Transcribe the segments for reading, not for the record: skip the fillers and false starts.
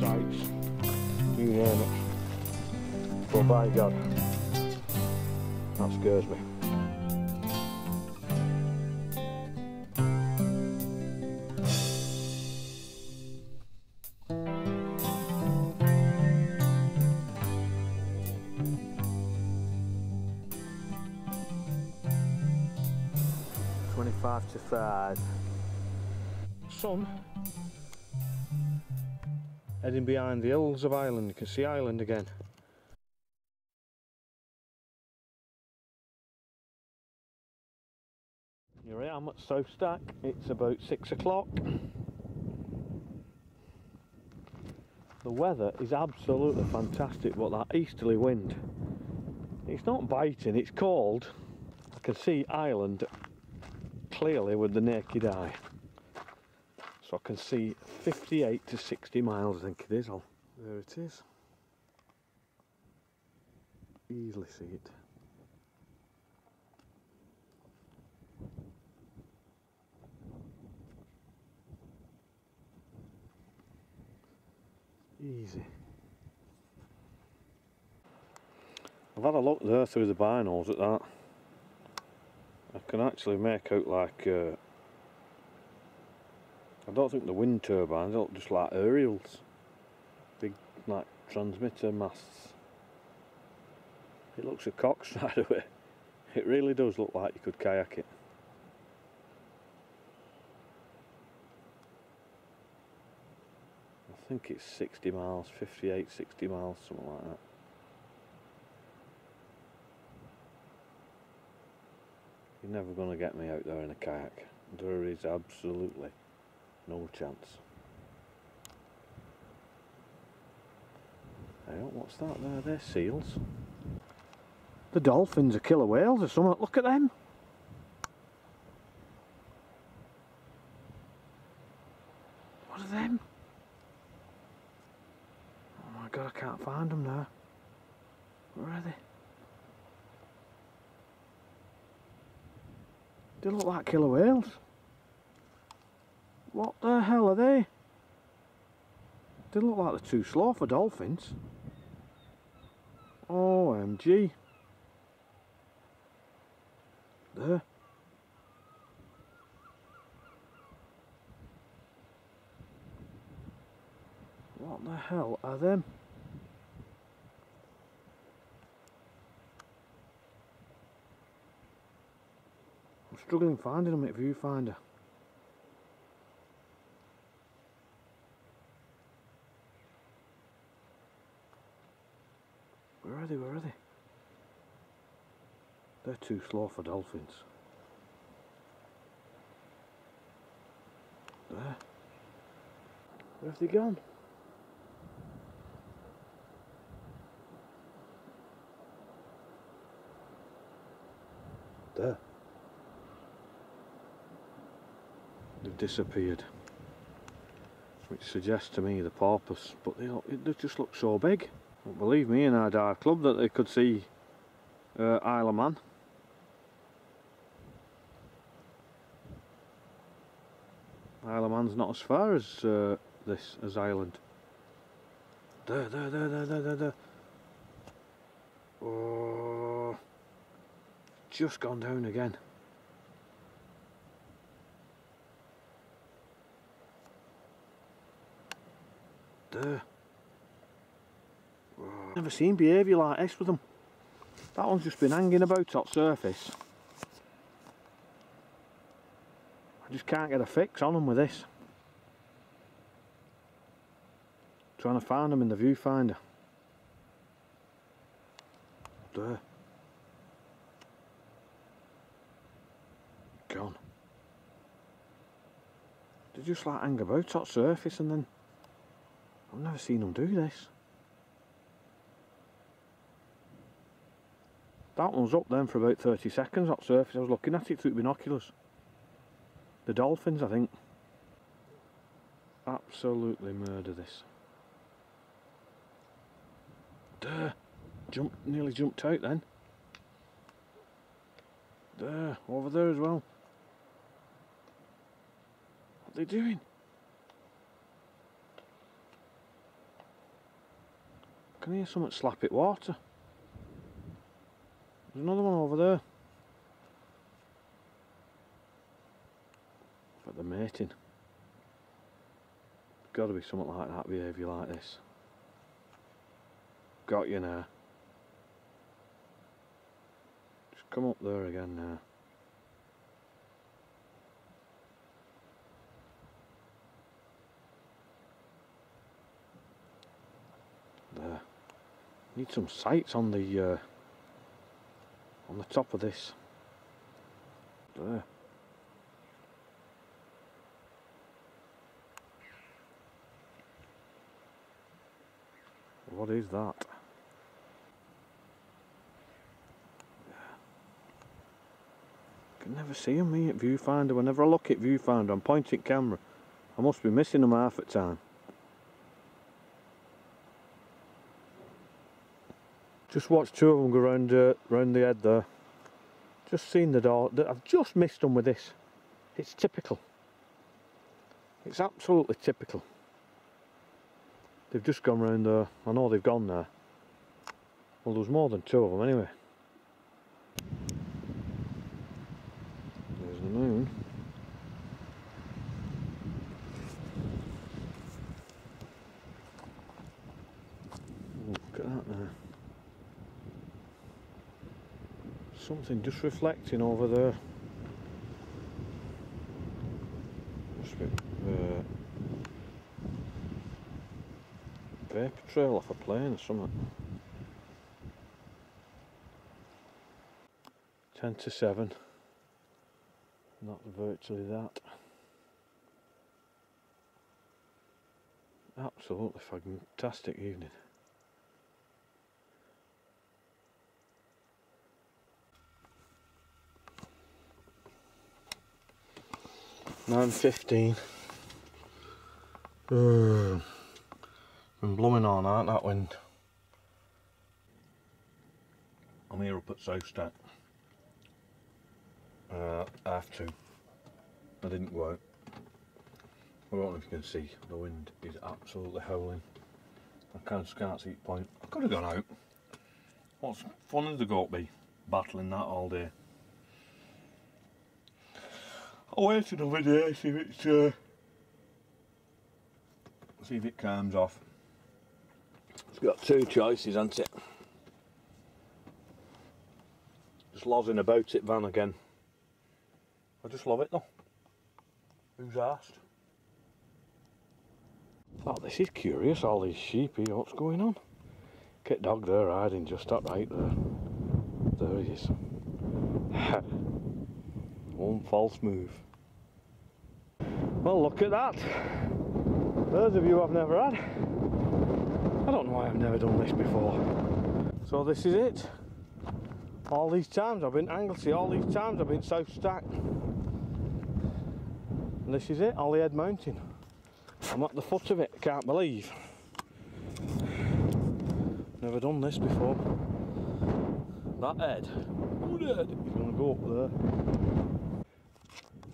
sights, you name it. But by God, that scares me. To 5. Sun heading behind the hills of Ireland. You can see Ireland again. Here I am at North Stack. It's about 6 o'clock. The weather is absolutely fantastic, but that easterly wind, it's not biting, it's cold. I can see Ireland clearly with the naked eye, so I can see 58 to 60 miles, I think it is. There it is, easily see it. Easy. I've had a look there through the binos at that. I can actually make out like, I don't think the wind turbines, they look just like aerials. Big like transmitter masts. It looks a cock side of it. It really does look like you could kayak it. I think it's 60 miles, 58, 60 miles, something like that. You're never going to get me out there in a kayak. There is absolutely no chance. Hey, what's that there? They're seals. The dolphins are killer whales or something. Look at them. What are them? Oh my God, I can't find them now. Where are they? They look like killer whales. What the hell are they? They look like they're too slow for dolphins. OMG. There. What the hell are them? I'm struggling finding them at viewfinder. Where are they? Where are they? They're too slow for dolphins. There. Where have they gone? There. They've disappeared. Which suggests to me the porpoise, but they just look so big. Don't believe me in our dive club that they could see Isle of Man. Isle of Man's not as far as this, as Ireland. There. Oh, just gone down again. There. Oh. Never seen behaviour like this with them. That one's just been hanging about top surface. I just can't get a fix on them with this. Trying to find them in the viewfinder. There. Gone. They just like hang about top surface, and then I've never seen them do this. That one was up then for about 30 seconds top surface. I was looking at it through binoculars. The dolphins, I think. Absolutely murder this. There. Nearly jumped out then. There, over there as well. What are they doing? I can hear something slap at water. There's another one over there. But they're mating. Got to be something like that, behaviour like this. Got you now. Just come up there again now. There. Need some sights on the top of this. There. What is that? I can never see them at viewfinder. Whenever I look at viewfinder, I'm pointing camera. I must be missing them half the time. Just watched two of them go round the head there. Just seen the door. I've just missed them with this. It's typical. It's absolutely typical. They've just gone round there. I know they've gone there. Well, there's more than two of them anyway. There's the moon. Ooh, look at that now. Something just reflecting over there. Must be paper trail off a plane or something. 10 to 7. Not virtually that. Absolutely fantastic evening. $9:15. Been blooming all night, that wind. I'm here up at South Stack. Half 2. I didn't go out. I don't know if you can see, the wind is absolutely howling. I just can't see the point. I could have gone out. What's fun is the goat be battling that all day. I waited another day, see if it calms off. It's got two choices, hasn't it? Just lozzing about it van again. I just love it though. Who's asked? Oh, this is curious, all these sheep here, what's going on? Get dog there hiding just up right there. There he is. One false move. Well, look at that. Those of you I've never had. I don't know why I've never done this before. So this is it. All these times I've been Anglesey, all these times I've been South Stack. And this is it, Holyhead Mountain. I'm at the foot of it, can't believe. Never done this before. That head, good head, he's going to go up there.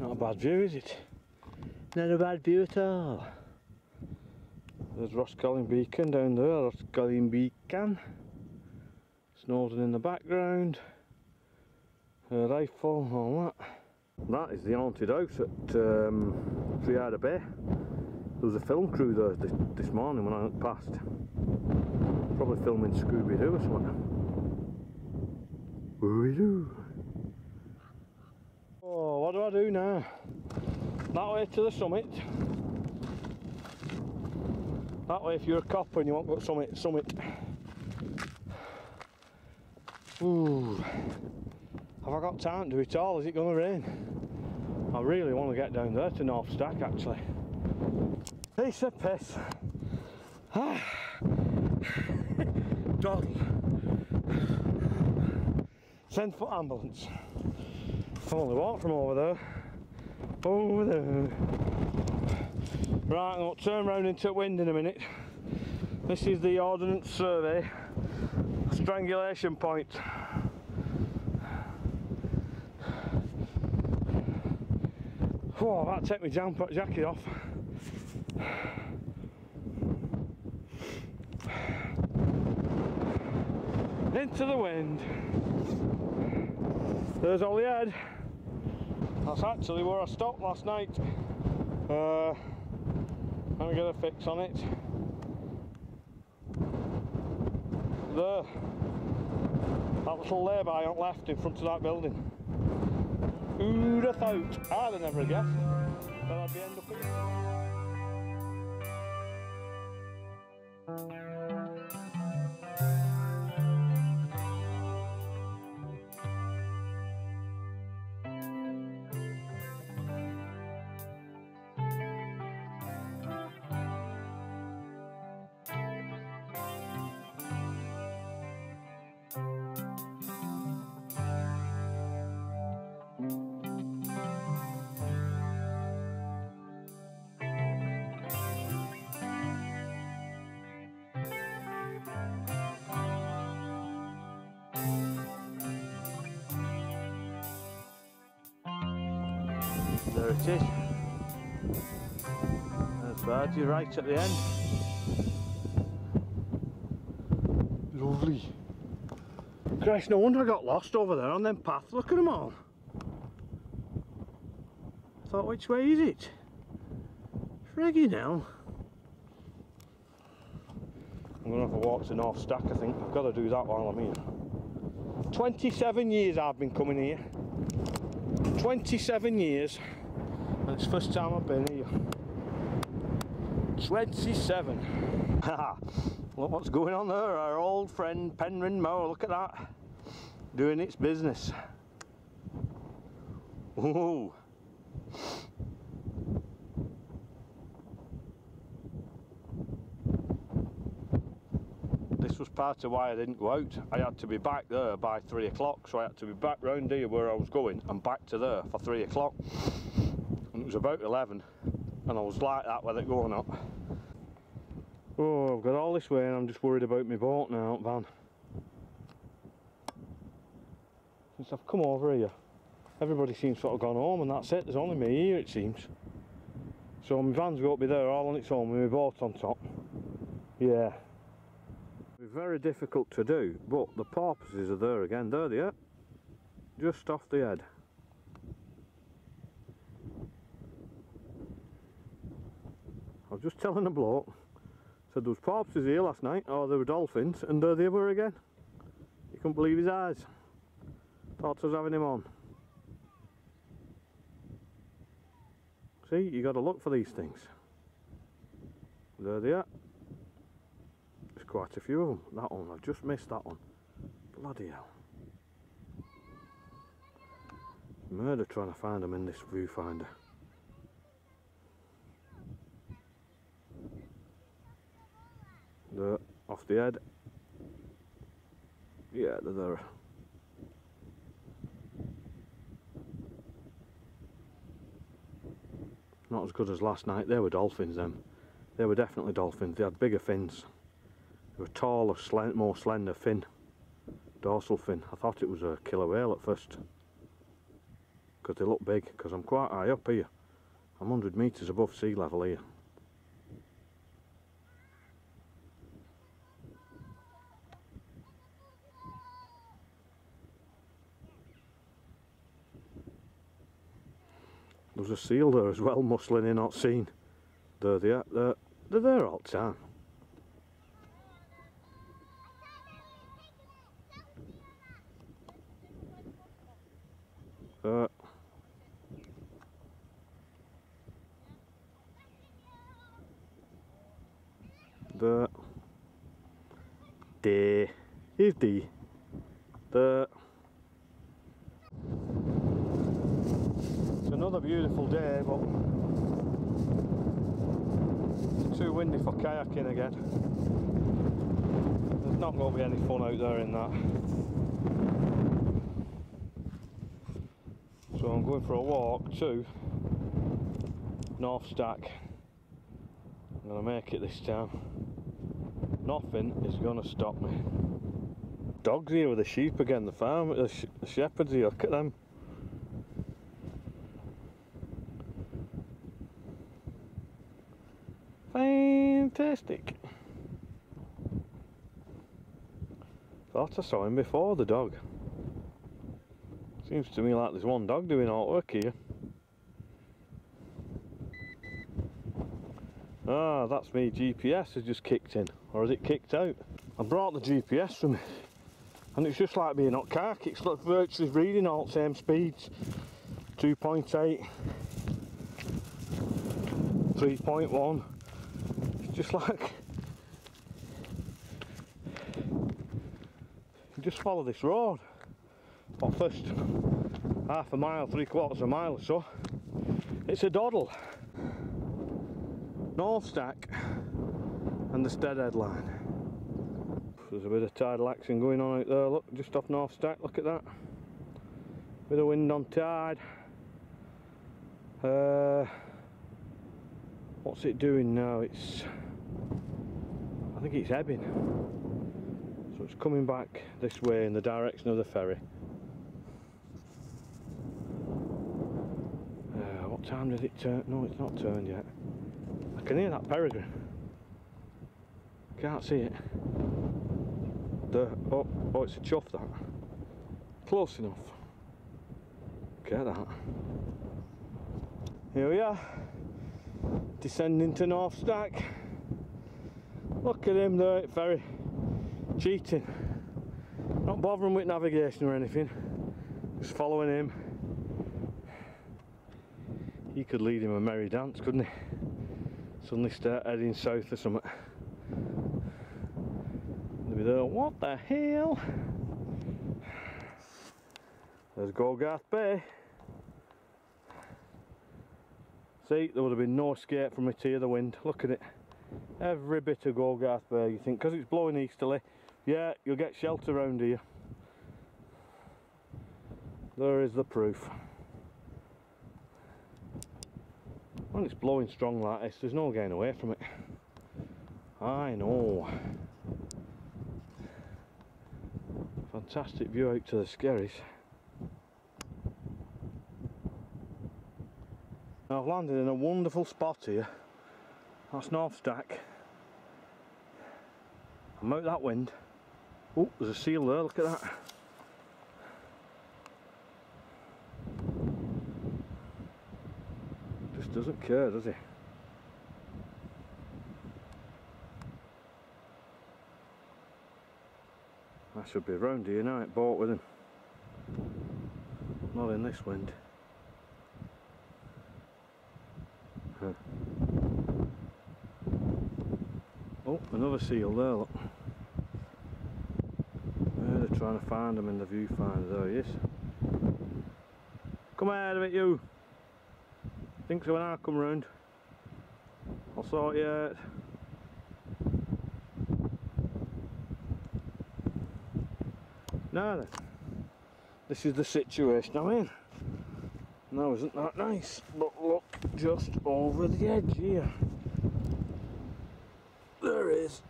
Not a bad view, is it? Not a bad view at all. There's Roscollin Beacon down there, Roscollin Beacon. Snowden in the background. A rifle, all that. That is the haunted house at Triada Bay. There was a film crew there this morning when I went past. Probably filming Scooby-Doo or something. Scooby-Doo. Oh, what do I do now? That way to the summit. That way if you're a copper and you want to go summit. Ooh. Have I got time to do it all? Is it going to rain? I really want to get down there to North Stack actually. Piece of piss. Doddle. Send for ambulance. I've only walked from over there. Over there. Right, I'm going to turn round into wind in a minute. This is the Ordnance Survey strangulation point. Oh, that take my jacket off. into the wind. There's Holyhead. That's actually where I stopped last night. Let me get a fix on it. There. That little lay-by on left in front of that building. Who'd have thought? I'd have never guessed that I'd be end up here. There it is. There's Bargy right at the end. Lovely. Christ, no wonder I got lost over there on them paths. Look at them all. I thought, which way is it? Friggy now. I'm going to have a walk to North Stack, I think. I've got to do that while I'm here. 27 years I've been coming here. 27 years. And it's the first time I've been here. 27. Haha. Look what's going on there. Our old friend Penryn Moor. Look at that. Doing its business. Ooh. This was part of why I didn't go out. I had to be back there by 3 o'clock, so I had to be back round here where I was going and back to there for 3 o'clock. And it was about 11, and I was like that with it going up. Oh, I've got all this way and I'm just worried about my boat now, van. Since I've come over here, everybody seems sort of gone home and that's it. There's only me here, it seems. So my van's got to be there all on its own with my boat on top. Yeah. It's very difficult to do, but the porpoises are there again. There they are, just off the head. I was just telling a bloke, said there was porpoises here last night, or there were dolphins, and there they were again. He couldn't believe his eyes. Thought I was having him on. See, you got to look for these things. There they are. There's quite a few of them. That one, I've just missed that one. Bloody hell. Murder trying to find them in this viewfinder. There, off the head. Yeah, they're there. Not as good as last night. They were dolphins then. They were definitely dolphins. They had bigger fins. They were taller, more slender fin. Dorsal fin. I thought it was a killer whale at first. Because they look big. Because I'm quite high up here. I'm 100 metres above sea level here. There's a seal there as well, muscling in, not seen. There they are. They're there all the time. There. Here's D. There. It's another beautiful day, but it's too windy for kayaking again. There's not going to be any fun out there in that. So I'm going for a walk to North Stack. I'm going to make it this time. Nothing is going to stop me. Dogs here with the sheep again, the farm, the shepherds here, look at them. Fantastic. Thought I saw him before, the dog. Seems to me like there's one dog doing all work here. Ah, that's me GPS has just kicked in, or has it kicked out? I brought the GPS with me, and it's just like being on kayak. It's like virtually reading all the same speeds. 2.8, 3.1. It's just like you just follow this road. Well, first half a mile, 3/4 of a mile or so, it's a doddle. North Stack and the Stead headline. There's a bit of tidal action going on out there, look, just off North Stack, look at that. Bit of wind on tide. What's it doing now? I think it's ebbing. So it's coming back this way in the direction of the ferry. What time did it turn? No, it's not turned yet. I can hear that peregrine. Can't see it. Oh, it's a chuff, that. Close enough. Get that. Here we are, descending to North Stack. Look at him there at ferry, cheating. Not bothering with navigation or anything, just following him. He could lead him a merry dance, couldn't he? Suddenly start heading south or something. They'll be there, what the hell? There's Gorgarth Bay. See, there would have been no escape from it here, the wind. Look at it. Every bit of Gorgarth Bay, you think, because it's blowing easterly, yeah, you'll get shelter around here. There is the proof. When it's blowing strong like this, there's no getting away from it. I know. Fantastic view out to the Skerries. Now I've landed in a wonderful spot here. That's North Stack. I'm out that wind. Oh, there's a seal there, look at that. Just doesn't care, does he? I should be round here now, at boat with him. Not in this wind. Huh. Oh, another seal there, look. Yeah, they're trying to find him in the viewfinder. There he is. Come out of it, you! Think so when I come round. I'll sort you out. Now then, this is the situation I'm in. Now isn't that nice? But look, just over the edge here. There is.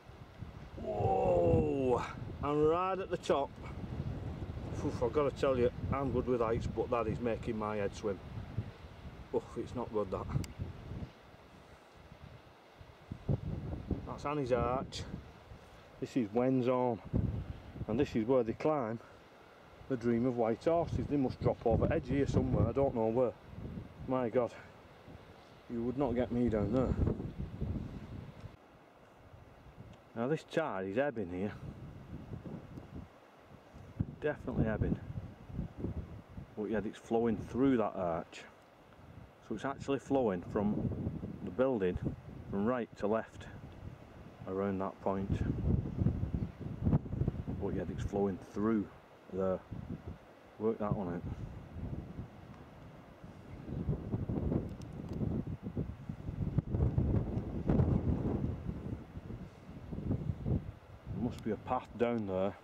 Whoa! I'm right at the top. Oof, I've got to tell you, I'm good with heights, but that is making my head swim. Oof, it's not good, that. That's Annie's Arch. This is Wen's Arm. And this is where they climb the Dream of White Horses. They must drop over edge here somewhere, I don't know where. My God, you would not get me down there. Now this tide is ebbing here. Definitely ebbing. But yet it's flowing through that arch. So it's actually flowing from the building from right to left around that point. But yet it's flowing through there. Work that one out. There must be a path down there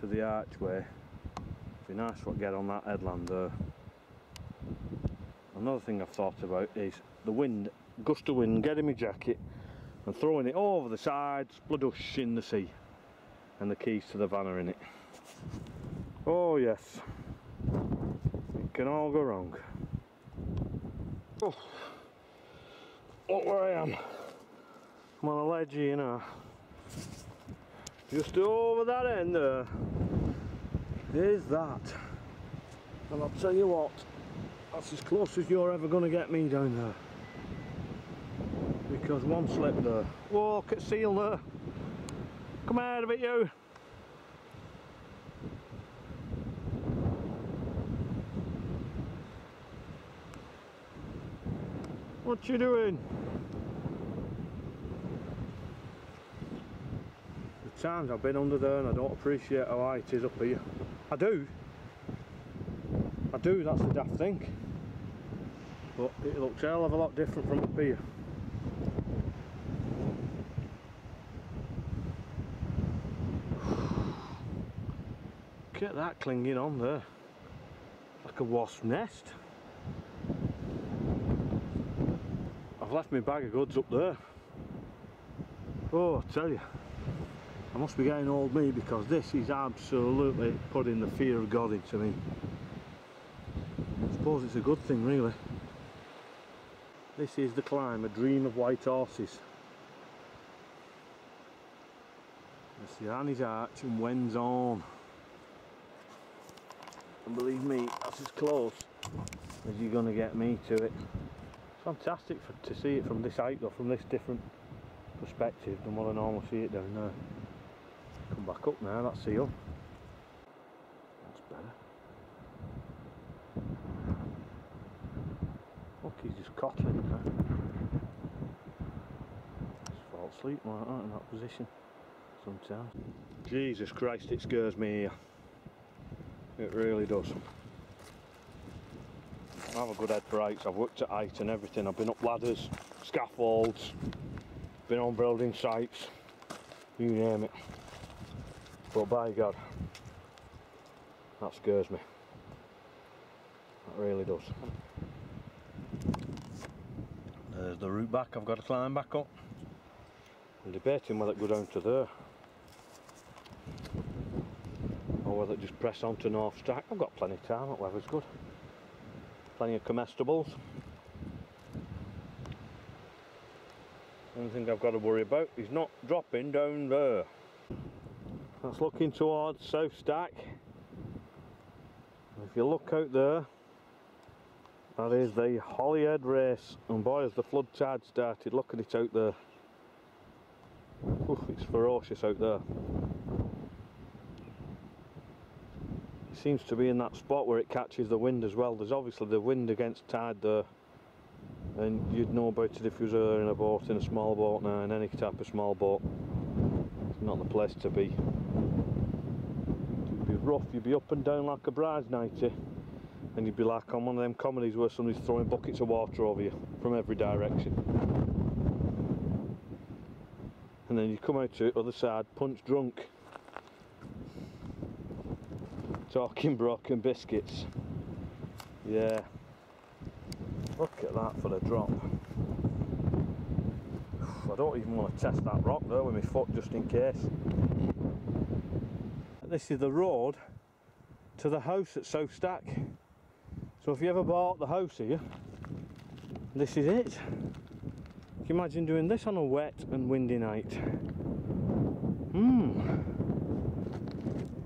to the archway. It'd be nice to get on that headland there. Another thing I've thought about is the wind, gust of wind, getting my jacket and throwing it over the side, spludush in the sea. And the keys to the van are in it. Oh yes, it can all go wrong. Oh, look where I am. I'm on a ledge here now. Just over that end there is that. And I'll tell you what, that's as close as you're ever going to get me down there. Because one slip there. Whoa, look at seal there. Come out of it, you. What you doing? The times I've been under there and I don't appreciate how high it is up here. I do, that's the daft thing. But it looks a hell of a lot different from up here. Look at that clinging on there. Like a wasp nest. I've left my bag of goods up there. Oh, I tell you, I must be getting old me, because this is absolutely putting the fear of God into me. I suppose it's a good thing, really. This is the climb, a dream of white horses. That's the Annie's Arch and Wens on. And believe me, that's as close as you're going to get me to it. It's fantastic to see it from this height, or from this different perspective than what I normally see it down there. Come back up now, that's seal. That's better. Look, he's just cottling now. Just fall asleep like that in that position sometimes. Jesus Christ, it scares me here. It really does. I have a good head for heights. I've worked at height and everything. I've been up ladders, scaffolds, been on building sites, you name it. But by God, that scares me. That really does. There's the route back. I've got to climb back up. I'm debating whether to go down to there, or whether to just press on to North Stack. I've got plenty of time, that weather's good. Plenty of comestibles. The only thing I've got to worry about is not dropping down there. That's looking towards South Stack. If you look out there, that is the Holyhead race, and boy has the flood tide started. Look at it out there. Oof, it's ferocious out there. It seems to be in that spot where it catches the wind as well. There's obviously the wind against tide there, and you'd know about it if you was in a boat, in a small boat now, in any type of small boat. It's not the place to be. It'd be rough, you'd be up and down like a bride's nightie, and you'd be like on one of them comedies where somebody's throwing buckets of water over you from every direction. And then you come out to the other side, punch drunk, talking broken biscuits. Yeah. Look at that for the drop. I don't even want to test that rock though with my foot, just in case. This is the road to the house at South Stack. So if you ever bought the house here, this is it. Can you imagine doing this on a wet and windy night?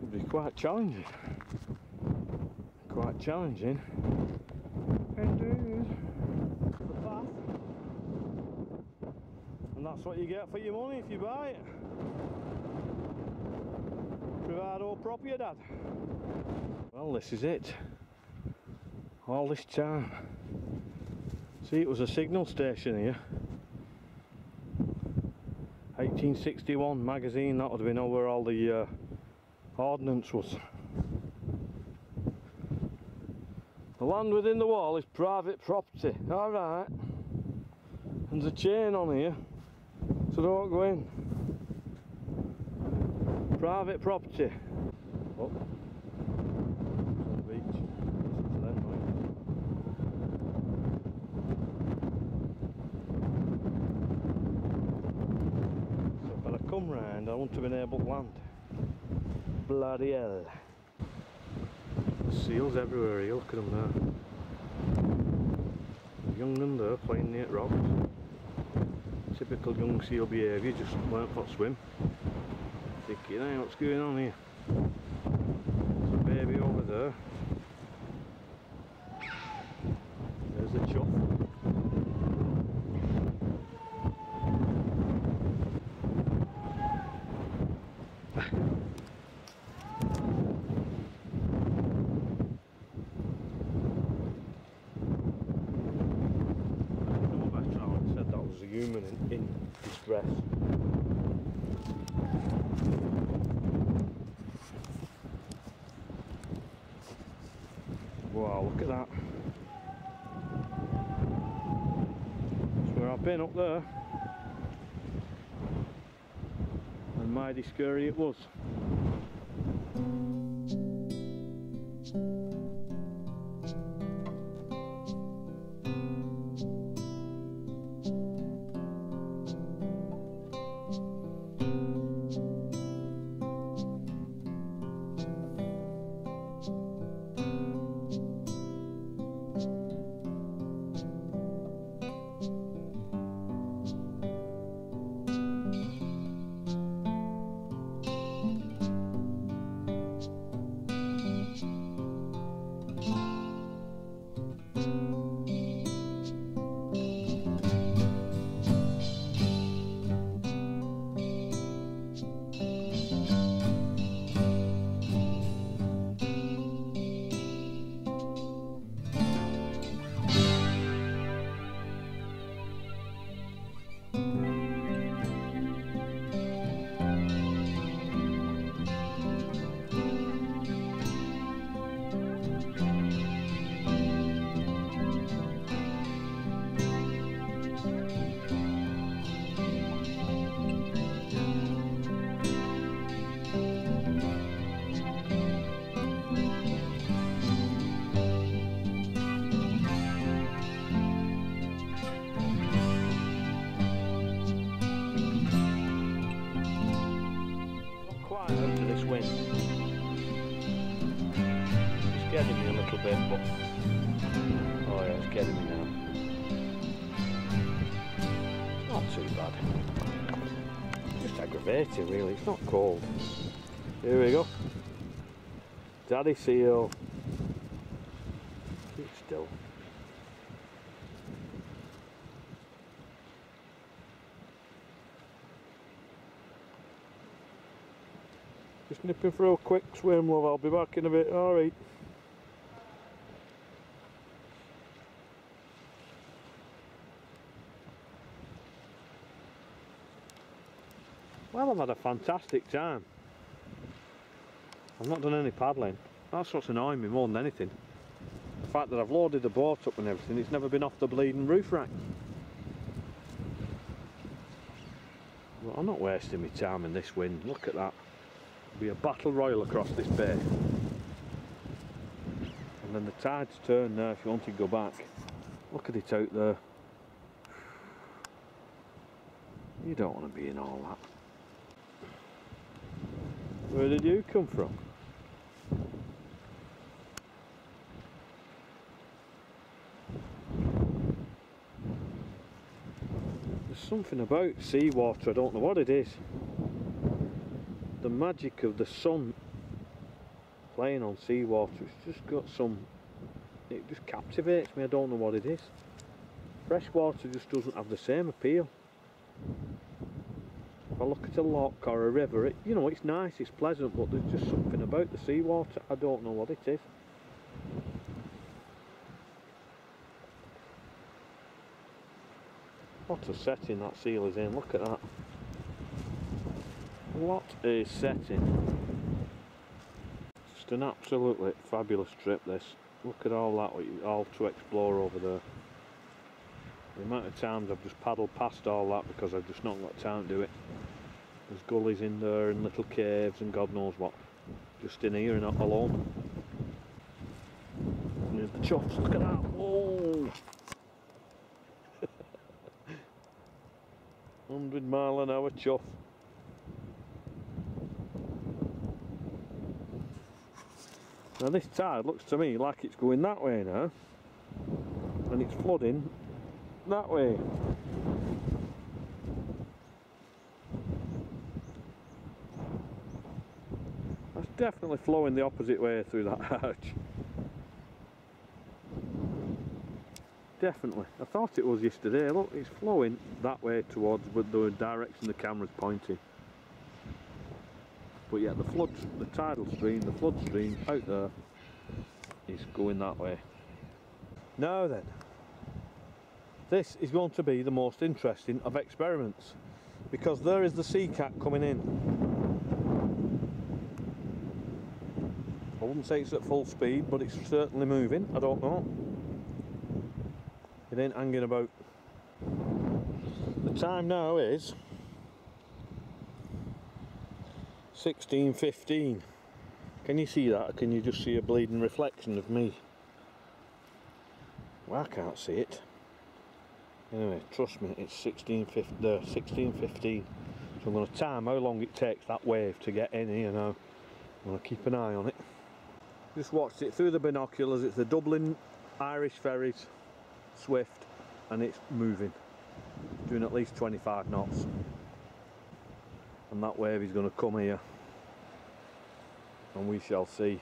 It'd be quite challenging. Quite challenging. Indeed. The path. And that's what you get for your money if you buy it. Bravado prop your dad. Well, this is it. All this time. See, it was a signal station here. 1861 magazine, that would have been where all the ordnance was. The land within the wall is private property. Alright. There's a chain on here, so don't go in. Private property. Oh. It's on the beach. Listen to them noises. So if I'd have come round, I wouldn't have been able to land. Bloody hell. Seals everywhere here, look at them there. Young one there playing near rocks. Typical young seal behaviour, just learnt how to swim. thinking, hey, what's going on here? There's a baby over there. There's the chuff. A human in distress. Wow, look at that. That's where I've been, up there. And mighty scary it was. Getting me a little bit, but oh yeah, it's getting me now. It's not too bad. Just aggravating, really. It's not cold. Here we go. Daddy seal. Keep still. Just nipping for a quick swim, love. I'll be back in a bit. Alright. Well, I've had a fantastic time. I've not done any paddling. That's what's annoying me more than anything. The fact that I've loaded the boat up and everything, it's never been off the bleeding roof rack. Well, I'm not wasting my time in this wind. Look at that. It'll be a battle royal across this bay. And then the tide's turned now if you want to go back. Look at it out there. You don't want to be in all that. Where did you come from? There's something about seawater, I don't know what it is. The magic of the sun playing on seawater, it's just got some, it just captivates me, I don't know what it is. Fresh water just doesn't have the same appeal. If I look at a loch or a river, you know, it's nice, it's pleasant, but there's just something about the seawater, I don't know what it is. What a setting that seal is in, look at that. What a setting. Just an absolutely fabulous trip this. Look at all that, all to explore over there. The amount of times I've just paddled past all that because I've just not got time to do it. There's gullies in there and little caves and God knows what. Just in here and not alone. And there's the chuffs, look at that. Whoa! 100-mile-an-hour chuff. Now this tide looks to me like it's going that way now. And it's flooding that way. definitely flowing the opposite way through that arch. Definitely. I thought it was yesterday. Look, it's flowing that way towards the direction the camera's pointing. But yeah, the tidal stream, the flood stream out there is going that way. Now then, this is going to be the most interesting of experiments, because there is the sea cat coming in. I wouldn't say it's at full speed, but it's certainly moving. I don't know. It ain't hanging about. The time now is 16:15. Can you see that, or can you just see a bleeding reflection of me? Well, I can't see it. Anyway, trust me, it's 16:15. So I'm going to time how long it takes that wave to get in here now. I'm going to keep an eye on it. Just watched it through the binoculars. It's the Dublin Irish Ferries Swift, and it's moving, doing at least 25 knots. And that wave is going to come here, and we shall see.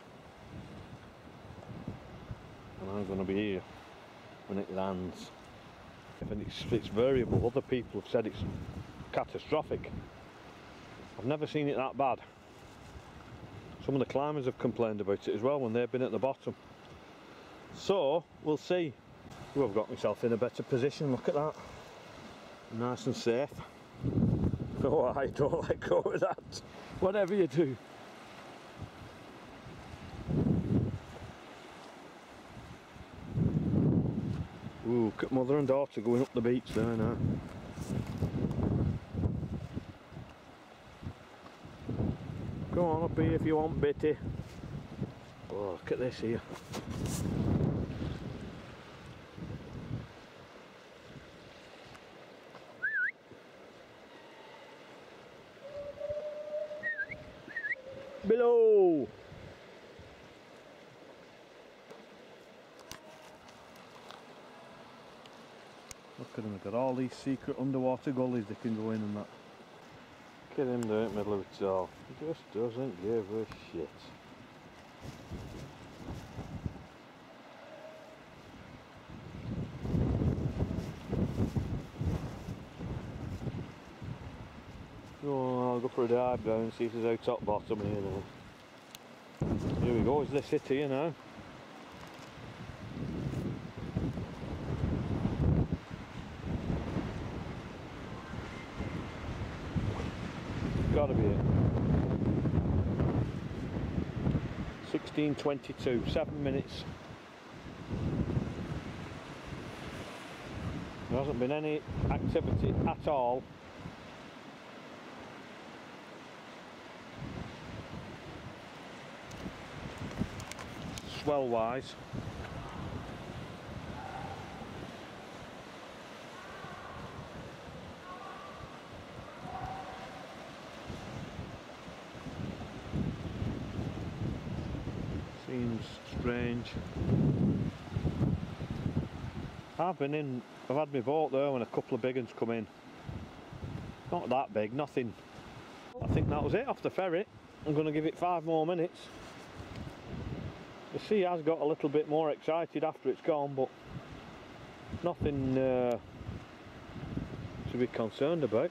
And I'm going to be here when it lands. And it's variable. Other people have said it's catastrophic. I've never seen it that bad. Some of the climbers have complained about it as well when they've been at the bottom. So we'll see. Oh, I've got myself in a better position. Look at that. Nice and safe. Oh, I don't let go of that. Whatever you do. Ooh, look at mother and daughter going up the beach there now. Go on up here if you want, Bitty. Oh, look at this here. Below! Look at them, they've got all these secret underwater gullies they can go in and that. Look at him there in the middle of it all. He just doesn't give a shit. Oh, I'll go for a dive down and see if there's out top bottom here now. Here we go, is this it here now? Gotta be it. 16:22, 7 minutes. There hasn't been any activity at all. Swell wise. Seems strange. I've had my boat there when a couple of big ones come in. Not that big, nothing. I think that was it off the ferry. I'm going to give it 5 more minutes. The sea has got a little bit more excited after it's gone, but nothing to be concerned about.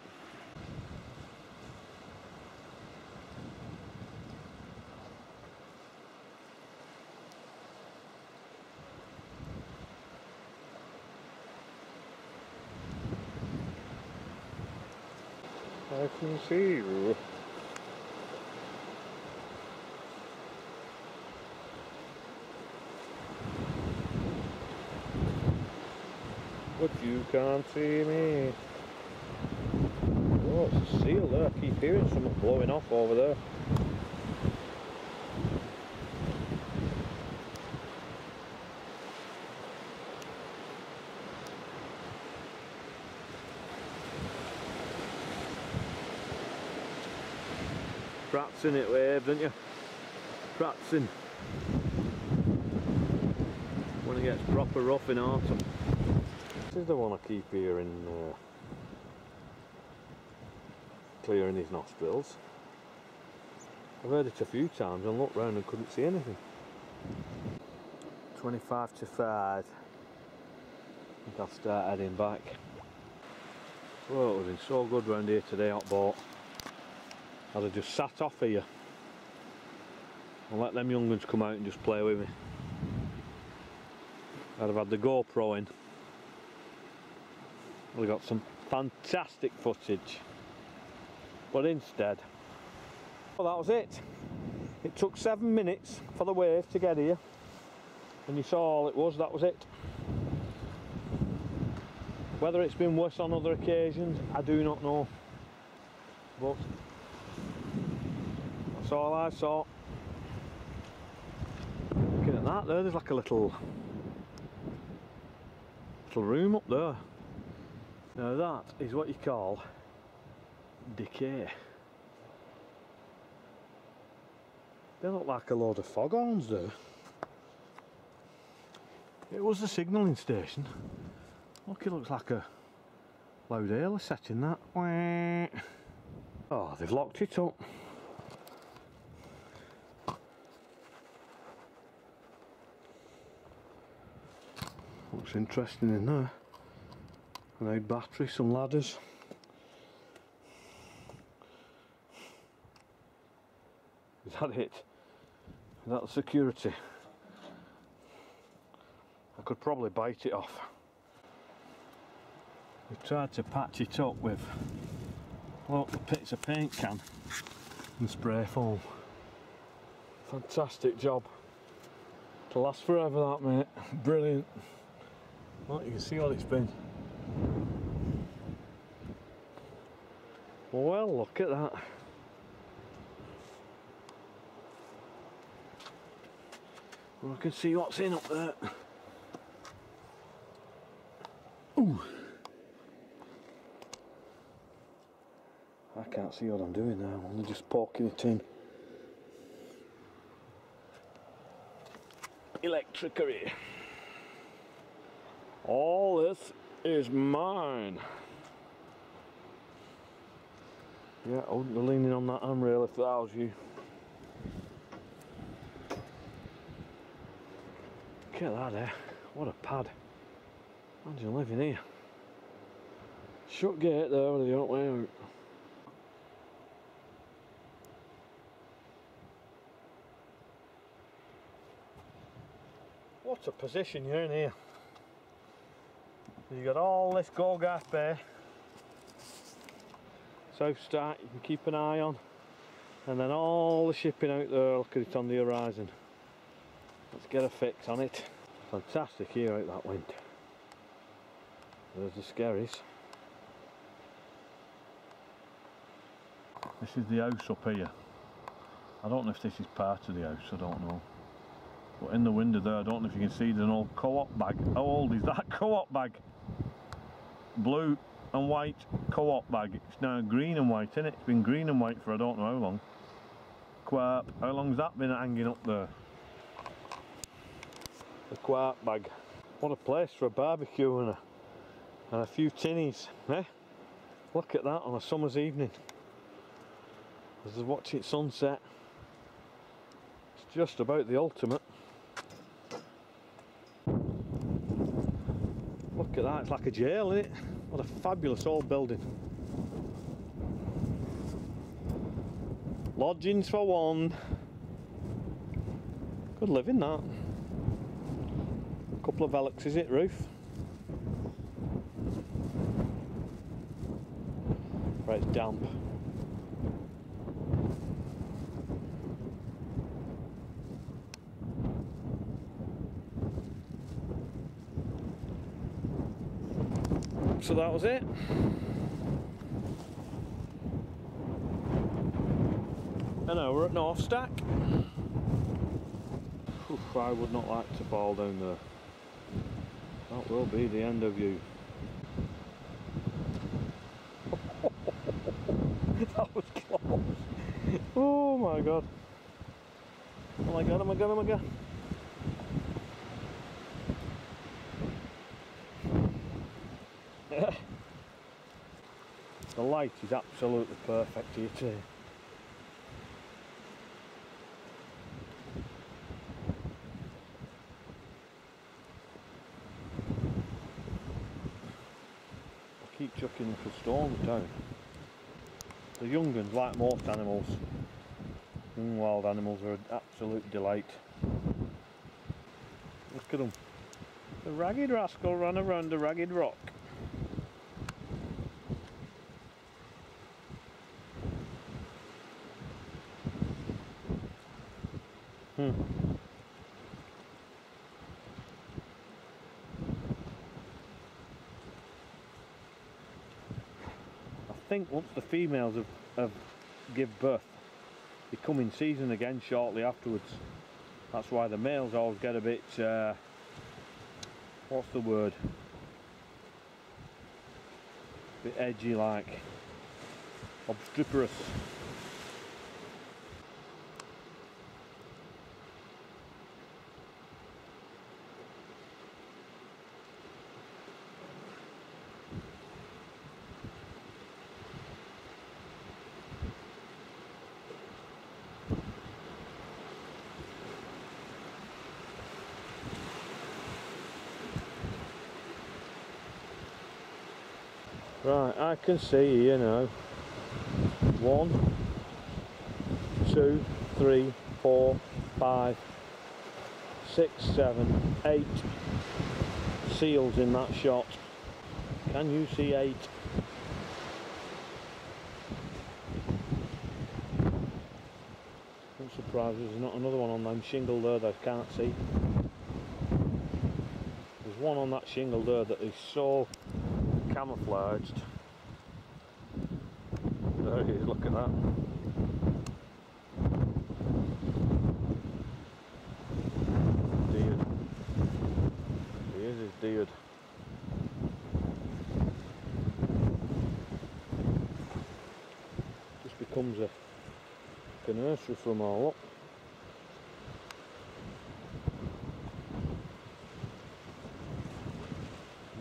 I can see you. But you can't see me. Oh, it's a seal there. I keep hearing something blowing off over there. Pratzing it wave, don't you? Pratzing. When it gets proper rough in autumn. This is the one I keep hearing clearing his nostrils. I've heard it a few times and looked round and couldn't see anything. 25 to 5. I think I'll start heading back. Well, it was been so good round here today, hot boat. I'd have just sat off here and let them young ones come out and just play with me. I'd have had the GoPro in. We got some fantastic footage, but instead, well, that was it. It took 7 minutes for the wave to get here, and you saw all it was. That was it. Whether it's been worse on other occasions, I do not know, but that's all I saw. Looking at that there, there's like a little room up there. Now that is what you call decay. They look like a load of foghorns there. It was the signalling station. Look, it looks like a loud hailer setting that. Oh, they've locked it up. Looks interesting in there. An old battery, some ladders. Is that it? Is that the security? I could probably bite it off. We've tried to patch it up with local bits of paint can and spray foam. Fantastic job. To last forever, that, mate. Brilliant. Well, you can see what it's been. Well, look at that. Well, I can see what's in up there. Ooh. I can't see what I'm doing now. I'm just poking it in. Electricity. All this is mine. Yeah, I wouldn't be leaning on that handrail if that was you. Look at that there. What a pad. Imagine living here. Shut gate there with the don't way out. What a position you're in here. You got all this Gogarth Bay, South Stack you can keep an eye on, and then all the shipping out there. Look at it on the horizon. Let's get a fix on it. Fantastic here out that wind. There's the skerries. This is the house up here. I don't know if this is part of the house, I don't know. But in the window there, I don't know if you can see, there's an old co-op bag. How old is that co-op bag? Blue and white co-op bag. It's now green and white, isn't it? It's been green and white for I don't know how long. Co-op. How long's that been hanging up there? The co-op bag. What a place for a barbecue and a few tinnies, eh? Look at that on a summer's evening. As I watch it sunset. It's just about the ultimate. Look at that, it's like a jail, isn't it? What a fabulous old building. Lodgings for one. Good living, that. A couple of havocs, is it, roof? Right, it's damp. So that was it. And now we're at North Stack. Oof, I would not like to fall down there. That will be the end of you. That was close. Oh my god. Oh my god, oh my god, oh my god. The light is absolutely perfect here today. keep chucking them for storms down. The young ones, like most animals, young wild animals, are an absolute delight. Look at them. The ragged rascal ran around a ragged rock. I think once the females have give birth, they come in season again shortly afterwards. That's why the males always get a bit, what's the word? A bit edgy, like obstreperous. Right, I can see here now 1, 2, 3, 4, 5, 6, 7, 8 seals in that shot. Can you see 8? I'm surprised there's not another one on that shingle there that I can't see. There's one on that shingle there that is so camouflaged. There he is, look at that. Deered. He is deered. Just becomes a nursery for them all up.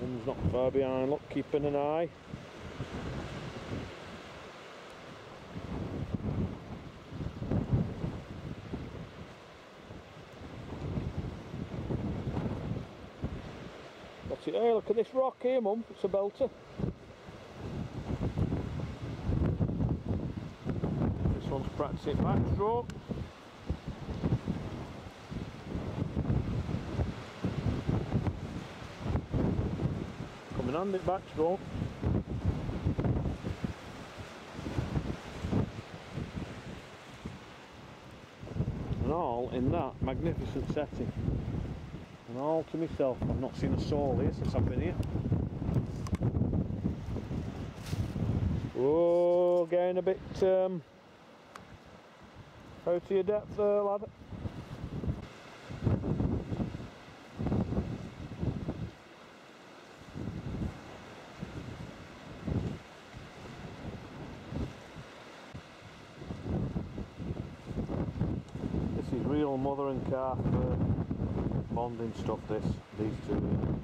Mum's not far behind, look, keeping an eye. What's it? Hey, look at this rock here, Mum, it's a belter. This one's practicing backstroke. And it backstroke. And all in that magnificent setting. And all to myself. I've not seen a soul here since I've been here. Oh, getting a bit out of your depth there, lad. Real mother and calf bonding stuff, these two. And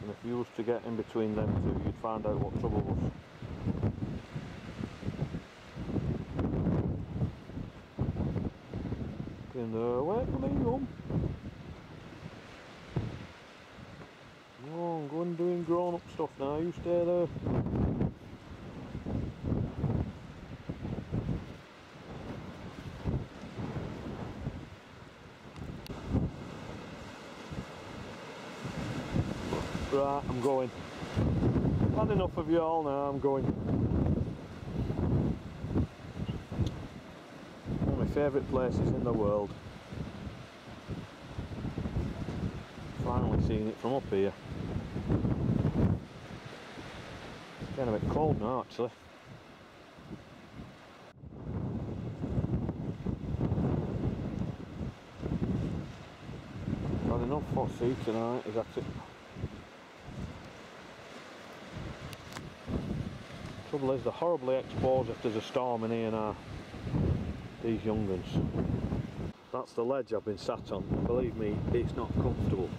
if you was to get in between them two, you'd find out what trouble was. And wait for me, Mum. Oh, I'm going doing grown up stuff now, you stay there. Right, I'm going. I've had enough of you all now, I'm going. One of my favourite places in the world. Finally seeing it from up here. Getting a bit cold now, actually. Had enough hot sea tonight, is that it? Trouble is, they're horribly exposed if there's a storm in here now. These young ones. That's the ledge I've been sat on. Believe me, it's not comfortable.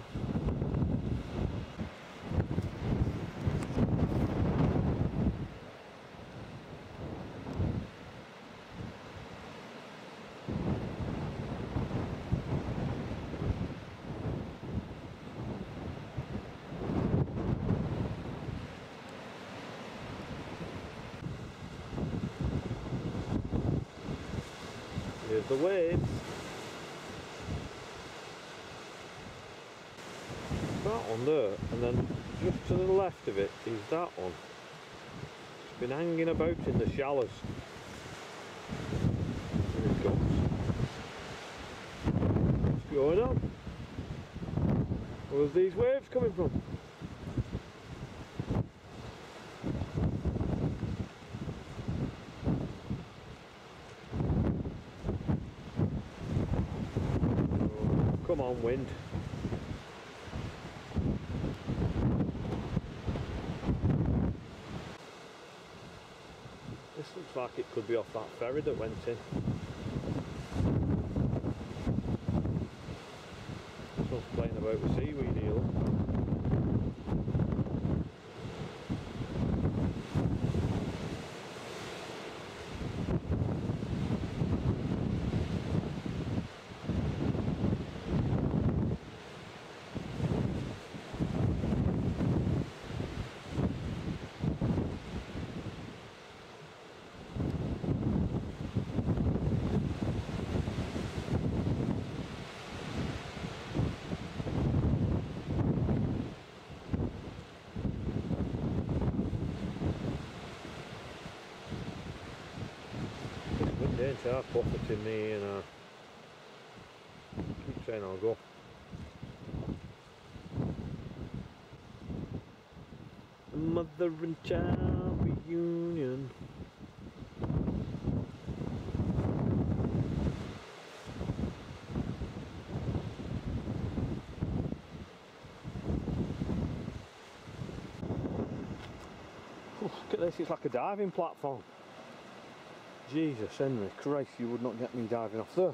the waves. That one there, and then just to the left of it is that one. It's been hanging about in the shallows. Here it comes. What's going on? Where's these waves coming from? Oh, come on, wind. This looks like it could be off that ferry that went in. This one's playing about with seaweed eel. They are buffeting me and I keep saying I'll go. Mother and child reunion. Oh, look at this, it's like a diving platform. Jesus, Henry Christ, you would not get me diving off there.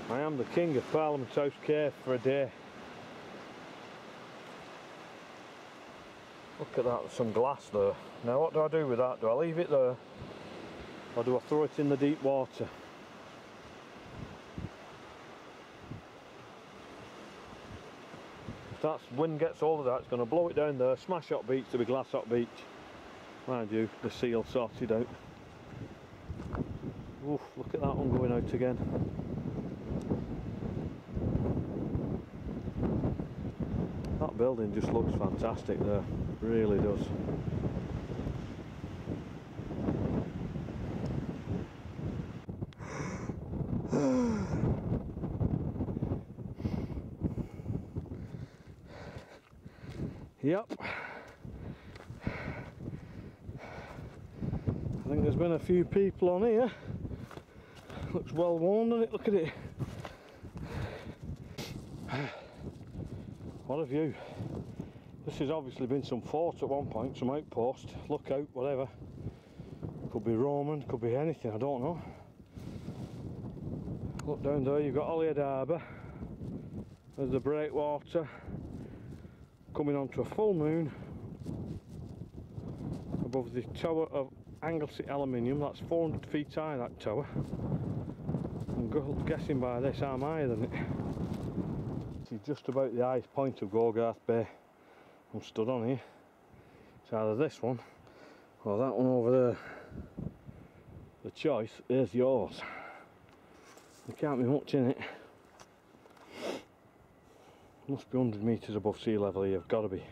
I am the king of Parliament House Cave for a day. Look at that, there's some glass there. Now what do I do with that? Do I leave it there? Or do I throw it in the deep water? That wind gets hold of that, it's going to blow it down there, smash up beach to be glass up beach. Mind you, the seal sorted out. Oof, look at that one going out again. That building just looks fantastic there, it really does. Yep, I think there's been a few people on here. Looks well worn, doesn't it? Look at it. What a view. This has obviously been some fort at one point, some outpost, lookout, whatever. Could be Roman, could be anything, I don't know. Look down there, you've got Holyhead Harbour. There's the breakwater. Coming onto a full moon above the tower of Anglesey aluminium. That's 400 feet high, that tower. I'm guessing by this I'm higher than it. This is just about the highest point of Gorgarth Bay. I'm stood on here. It's either this one or that one over there. The choice is yours. There can't be much in it. Must be 100 metres above sea level here, got to be.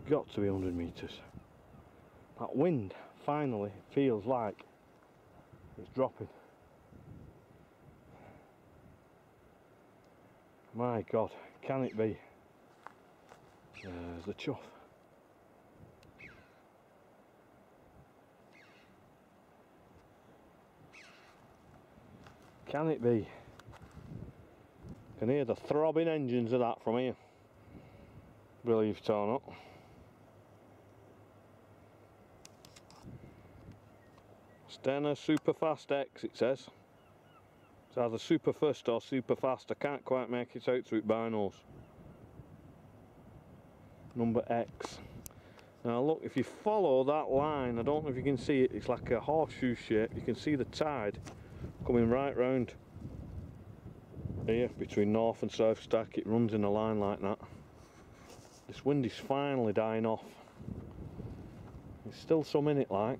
Got to be 100 metres. That wind finally feels like it's dropping. My God, can it be? There's the chuff. Can it be? Can hear the throbbing engines of that from here. Believe it or not. Stena Super Fast X, it says. It's either super fast or super fast. I can't quite make it out through binos. Number X. Now look, if you follow that line, I don't know if you can see it, it's like a horseshoe shape. You can see the tide coming right round. here between North and South Stack. It runs in a line like that. This wind is finally dying off. There's still some in it, like.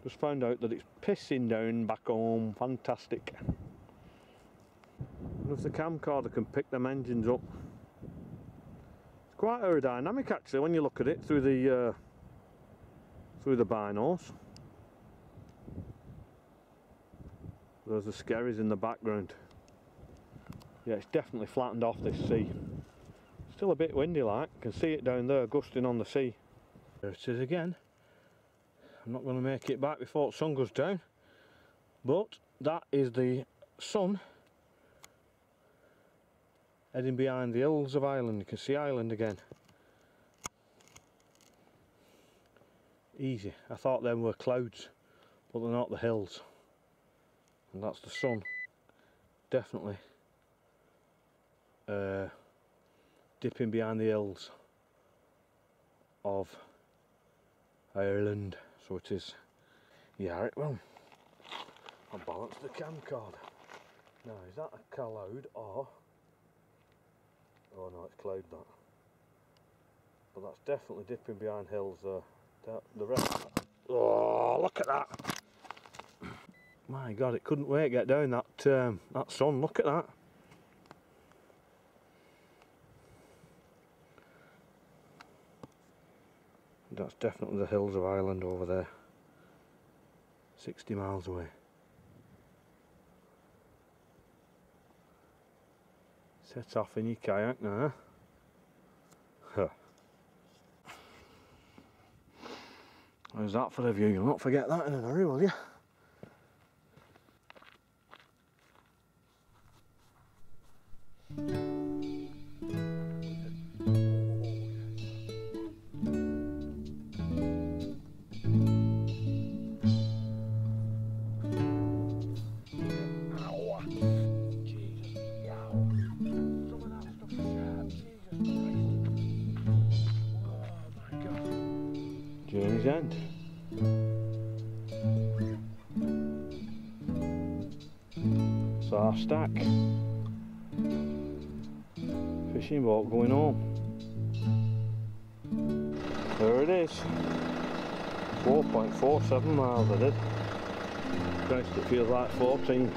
Just found out that it's pissing down back home. Fantastic. And if the camcorder can pick them engines up. It's quite aerodynamic actually when you look at it through the binos. There's the skerries in the background. Yeah, it's definitely flattened off this sea. Still a bit windy like, you can see it down there gusting on the sea. There it is again. I'm not going to make it back before the sun goes down, but that is the sun heading behind the hills of Ireland. You can see Ireland again. Easy. I thought them were clouds, but they're not, the hills. And that's the sun. Definitely dipping behind the hills of Ireland. So it is. Yeah, it will. I'll balance the camcorder. Now, is that a cloud or... Oh no, it's cloud that. But that's definitely dipping behind hills there. The rest... Oh, look at that! My God, it couldn't wait to get down that, that sun. Look at that. That's definitely the hills of Ireland over there. 60 miles away. Set off in your kayak now. Huh. How's that for a view? You'll not forget that in a hurry, will you? Journey's end. It's our stack. Fishing boat going home. There it is. 4.47 miles I did. Christ, it feels like 14.